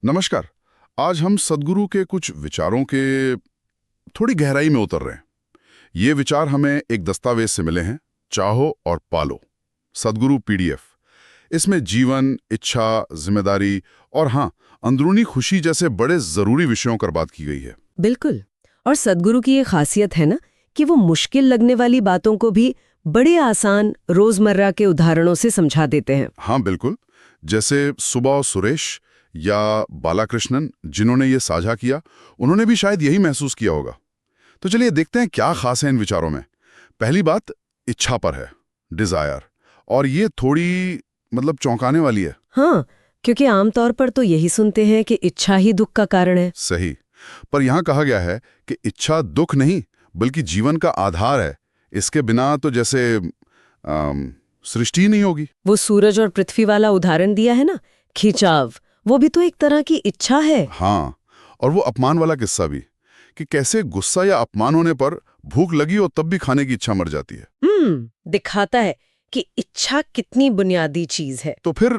नमस्कार। आज हम सद्गुरु के कुछ विचारों के थोड़ी गहराई में उतर रहे हैं। ये विचार हमें एक दस्तावेज से मिले हैं, चाहो और पालो, सद्गुरु पीडीएफ। इसमें जीवन, इच्छा, जिम्मेदारी और हाँ, अंदरूनी खुशी जैसे बड़े जरूरी विषयों पर बात की गई है। बिल्कुल। और सद्गुरु की ये खासियत है ना कि वो मुश्किल लगने वाली बातों को भी बड़े आसान रोजमर्रा के उदाहरणों से समझा देते हैं। हाँ बिल्कुल, जैसे सुबह सुरेश या बालाकृष्णन जिन्होंने ये साझा किया, उन्होंने भी शायद यही महसूस किया होगा। तो चलिए देखते हैं क्या खास है इन विचारों में। पहली बात इच्छा पर है, डिजायर, और ये थोड़ी चौंकाने वाली है। हाँ, क्योंकि आमतौर पर तो यही सुनते हैं कि इच्छा ही दुख का कारण है। सही, पर यहाँ कहा गया है कि इच्छा दुख नहीं बल्कि जीवन का आधार है। इसके बिना तो जैसे सृष्टि ही नहीं होगी। वो सूरज और पृथ्वी वाला उदाहरण दिया है ना, खिंचाव, वो भी तो एक तरह की इच्छा है। हाँ, और वो अपमान वाला किस्सा भी, कि कैसे गुस्सा या अपमान होने पर भूख लगी और तब भी खाने की इच्छा मर जाती है। दिखाता है कि इच्छा कितनी बुनियादी चीज है। तो फिर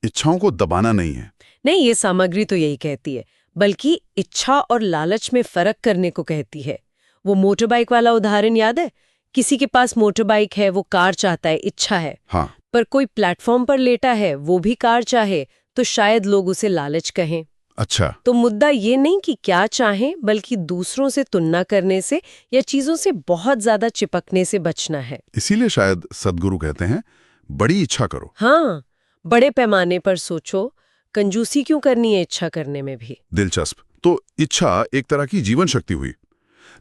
इच्छाओं को दबाना नहीं है। नहीं, ये सामग्री तो यही कहती है, बल्कि इच्छा और लालच में फर्क करने को कहती है। वो मोटर बाइक वाला उदाहरण याद है? किसी के पास मोटर बाइक है, वो कार चाहता है, इच्छा है। हाँ। पर कोई प्लेटफॉर्म पर लेटा है, वो भी कार चाहे, तो शायद लोग उसे लालच कहें। अच्छा। तो मुद्दा ये नहीं कि क्या चाहें, बल्कि दूसरों से तुलना करने से या चीजों से बहुत ज्यादा चिपकने से बचना है। इसीलिए शायद सद्गुरु कहते हैं बड़ी इच्छा करो। हाँ, बड़े पैमाने पर सोचो। कंजूसी क्यों करनी है इच्छा करने में भी? दिलचस्प। तो इच्छा एक तरह की जीवन शक्ति हुई,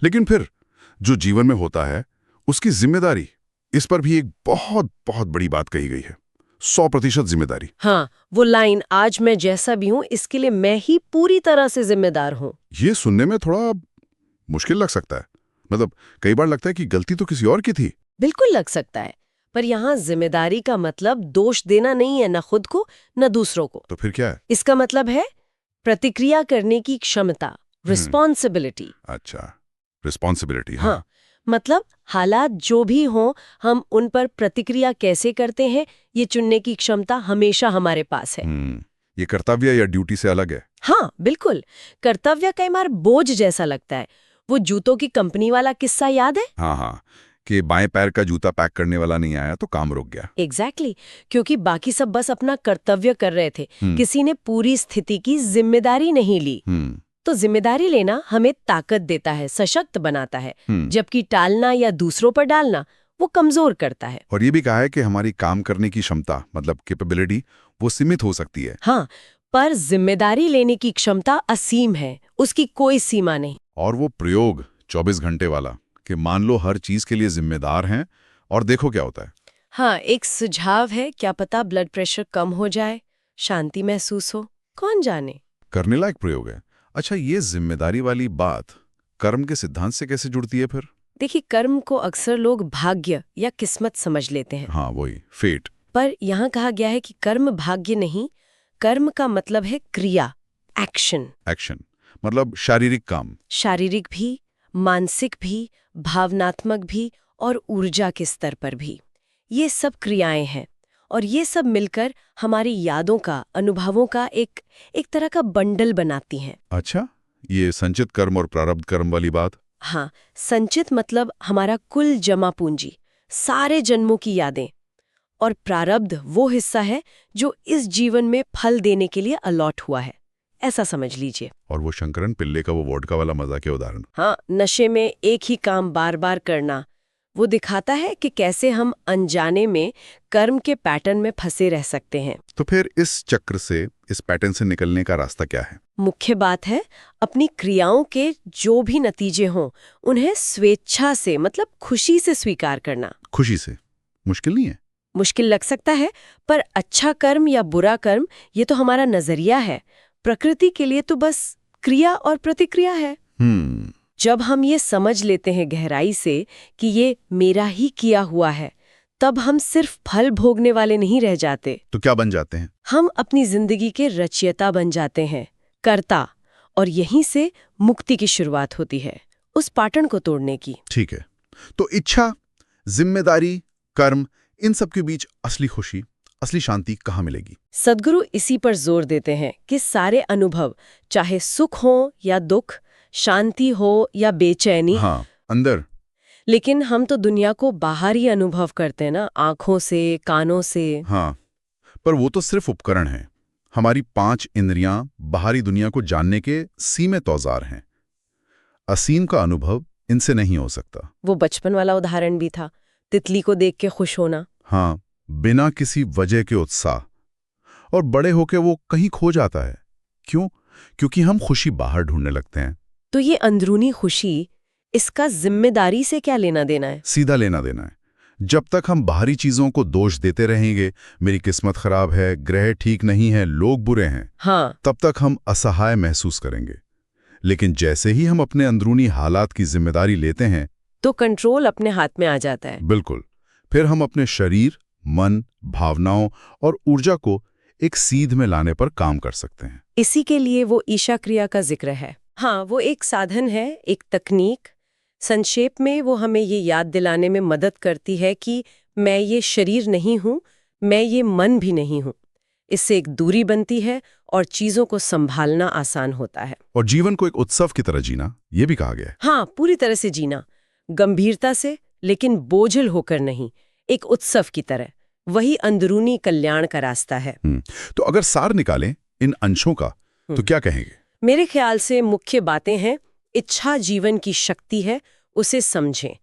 लेकिन फिर जो जीवन में होता है उसकी जिम्मेदारी, इस पर भी एक बहुत बहुत बड़ी बात कही गई है। 100% जिम्मेदारी। हाँ, वो लाइन, आज मैं जैसा भी हूं इसके लिए मैं ही पूरी तरह से जिम्मेदार हूं। ये सुनने में थोड़ा मुश्किल लग सकता है। कई बार लगता है कि गलती तो किसी और की थी। बिल्कुल लग सकता है, पर यहाँ जिम्मेदारी का मतलब दोष देना नहीं है, न खुद को न दूसरों को। तो फिर क्या है? इसका मतलब है प्रतिक्रिया करने की क्षमता, रिस्पॉन्सिबिलिटी। अच्छा, रिस्पॉन्सिबिलिटी। हाँ, मतलब हालात जो भी हों, हम उन पर प्रतिक्रिया कैसे करते हैं, ये चुनने की क्षमता हमेशा हमारे पास है। ये कर्तव्य या ड्यूटी से अलग है। हाँ बिल्कुल, कर्तव्य कई बार बोझ जैसा लगता है। वो जूतों की कंपनी वाला किस्सा याद है? हाँ, कि बाएं पैर का जूता पैक करने वाला नहीं आया तो काम रुक गया। एग्जैक्टली, क्योंकि बाकी सब बस अपना कर्तव्य कर रहे थे। किसी ने पूरी स्थिति की जिम्मेदारी नहीं ली। तो जिम्मेदारी लेना हमें ताकत देता है, सशक्त बनाता है, जबकि टालना या दूसरों पर डालना वो कमजोर करता है। और ये भी कहा है कि हमारी काम करने की क्षमता, कैपेबिलिटी, वो सीमित हो सकती है। हाँ, पर जिम्मेदारी लेने की क्षमता असीम है, उसकी कोई सीमा नहीं। और वो प्रयोग 24 घंटे वाला, कि मान लो हर चीज के लिए जिम्मेदार हैं और देखो क्या होता है। हाँ, एक सुझाव है, क्या पता ब्लड प्रेशर कम हो जाए, शांति महसूस हो, कौन जाने। करने लायक प्रयोग है। अच्छा, ये जिम्मेदारी वाली बात कर्म के सिद्धांत से कैसे जुड़ती है फिर? देखिए, कर्म को अक्सर लोग भाग्य या किस्मत समझ लेते हैं। हाँ, वही फेट। पर यहाँ कहा गया है कि कर्म भाग्य नहीं, कर्म का मतलब है क्रिया, एक्शन। एक्शन मतलब शारीरिक काम। शारीरिक भी, मानसिक भी, भावनात्मक भी और ऊर्जा के स्तर पर भी। ये सब क्रियाएं हैं, और ये सब मिलकर हमारी यादों का, अनुभवों का एक तरह का बंडल बनाती हैं। अच्छा, ये संचित कर्म और प्रारब्ध कर्म वाली बात। हाँ, संचित मतलब हमारा कुल जमा पूंजी, सारे जन्मों की यादें, और प्रारब्ध वो हिस्सा है जो इस जीवन में फल देने के लिए अलॉट हुआ है, ऐसा समझ लीजिए। और वो शंकरन पिल्ले का वो वोडका वाला मजा के उदाहरण। हाँ, नशे में एक ही काम बार बार करना, वो दिखाता है कि कैसे हम अनजाने में कर्म के पैटर्न में फंसे रह सकते हैं। तो फिर इस चक्र से, इस पैटर्न से निकलने का रास्ता क्या है? मुख्य बात है अपनी क्रियाओं के जो भी नतीजे हों, उन्हें स्वेच्छा से, मतलब खुशी से स्वीकार करना। खुशी से? मुश्किल नहीं है? मुश्किल लग सकता है, पर अच्छा कर्म या बुरा कर्म ये तो हमारा नजरिया है। प्रकृति के लिए तो बस क्रिया और प्रतिक्रिया है। जब हम ये समझ लेते हैं गहराई से कि ये मेरा ही किया हुआ है, तब हम सिर्फ फल भोगने वाले नहीं रह जाते। तो क्या बन जाते हैं? हम अपनी जिंदगी के रचयिता बन जाते हैं, कर्ता। और यहीं से मुक्ति की शुरुआत होती है, उस पैटर्न को तोड़ने की। ठीक है, तो इच्छा, जिम्मेदारी, कर्म, इन सब के बीच असली खुशी, असली शांति कहाँ मिलेगी? सद्गुरु इसी पर जोर देते हैं कि सारे अनुभव, चाहे सुख हो या दुख, शांति हो या बेचैनी, हाँ, अंदर। लेकिन हम तो दुनिया को बाहर ही अनुभव करते हैं ना, आंखों से, कानों से। हाँ, पर वो तो सिर्फ उपकरण हैं। हमारी 5 इंद्रियां बाहरी दुनिया को जानने के सीमित औजार हैं। असीम का अनुभव इनसे नहीं हो सकता। वो बचपन वाला उदाहरण भी था, तितली को देख के खुश होना। हाँ, बिना किसी वजह के उत्साह, और बड़े होके वो कहीं खो जाता है। क्यों? क्योंकि हम खुशी बाहर ढूंढने लगते हैं। तो ये अंदरूनी खुशी, इसका जिम्मेदारी से क्या लेना देना है? सीधा लेना देना है। जब तक हम बाहरी चीजों को दोष देते रहेंगे, मेरी किस्मत खराब है, ग्रह ठीक नहीं है, लोग बुरे हैं, हाँ, तब तक हम असहाय महसूस करेंगे। लेकिन जैसे ही हम अपने अंदरूनी हालात की जिम्मेदारी लेते हैं, तो कंट्रोल अपने हाथ में आ जाता है। बिल्कुल, फिर हम अपने शरीर, मन, भावनाओं और ऊर्जा को एक सीध में लाने पर काम कर सकते हैं। इसी के लिए वो ईशा क्रिया का जिक्र है। हाँ, वो एक साधन है, एक तकनीक। संक्षेप में वो हमें ये याद दिलाने में मदद करती है कि मैं ये शरीर नहीं हूँ, मैं ये मन भी नहीं हूँ। इससे एक दूरी बनती है और चीजों को संभालना आसान होता है। और जीवन को एक उत्सव की तरह जीना, ये भी कहा गया है। हाँ, पूरी तरह से जीना, गंभीरता से, लेकिन बोझिल होकर नहीं, एक उत्सव की तरह। वही अंदरूनी कल्याण का रास्ता है। तो अगर सार निकालें इन अंशों का, तो क्या कहेंगे? मेरे ख्याल से मुख्य बातें हैं, इच्छा जीवन की शक्ति है, उसे समझें।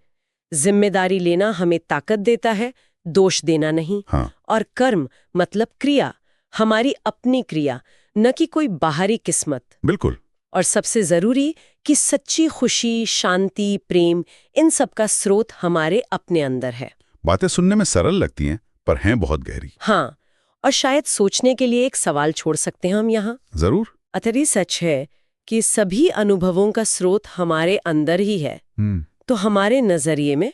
जिम्मेदारी लेना हमें ताकत देता है, दोष देना नहीं। हाँ। और कर्म मतलब क्रिया, हमारी अपनी क्रिया, न कि कोई बाहरी किस्मत। बिल्कुल। और सबसे जरूरी कि सच्ची खुशी, शांति, प्रेम, इन सब का स्रोत हमारे अपने अंदर है। बातें सुनने में सरल लगती हैं, पर हैं बहुत गहरी। हाँ, और शायद सोचने के लिए एक सवाल छोड़ सकते हैं हम यहाँ। जरूर। अतरी सच है कि सभी अनुभवों का स्रोत हमारे अंदर ही है। तो हमारे नजरिए में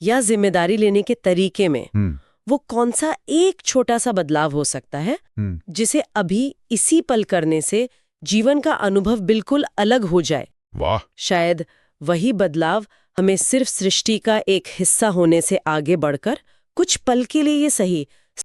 या जिम्मेदारी लेने के तरीके में वो कौन सा एक छोटा सा बदलाव हो सकता है जिसे अभी इसी पल करने से जीवन का अनुभव बिल्कुल अलग हो जाए? वाह। शायद वही बदलाव हमें सिर्फ सृष्टि का एक हिस्सा होने से आगे बढ़कर कुछ पल के लिए ये सही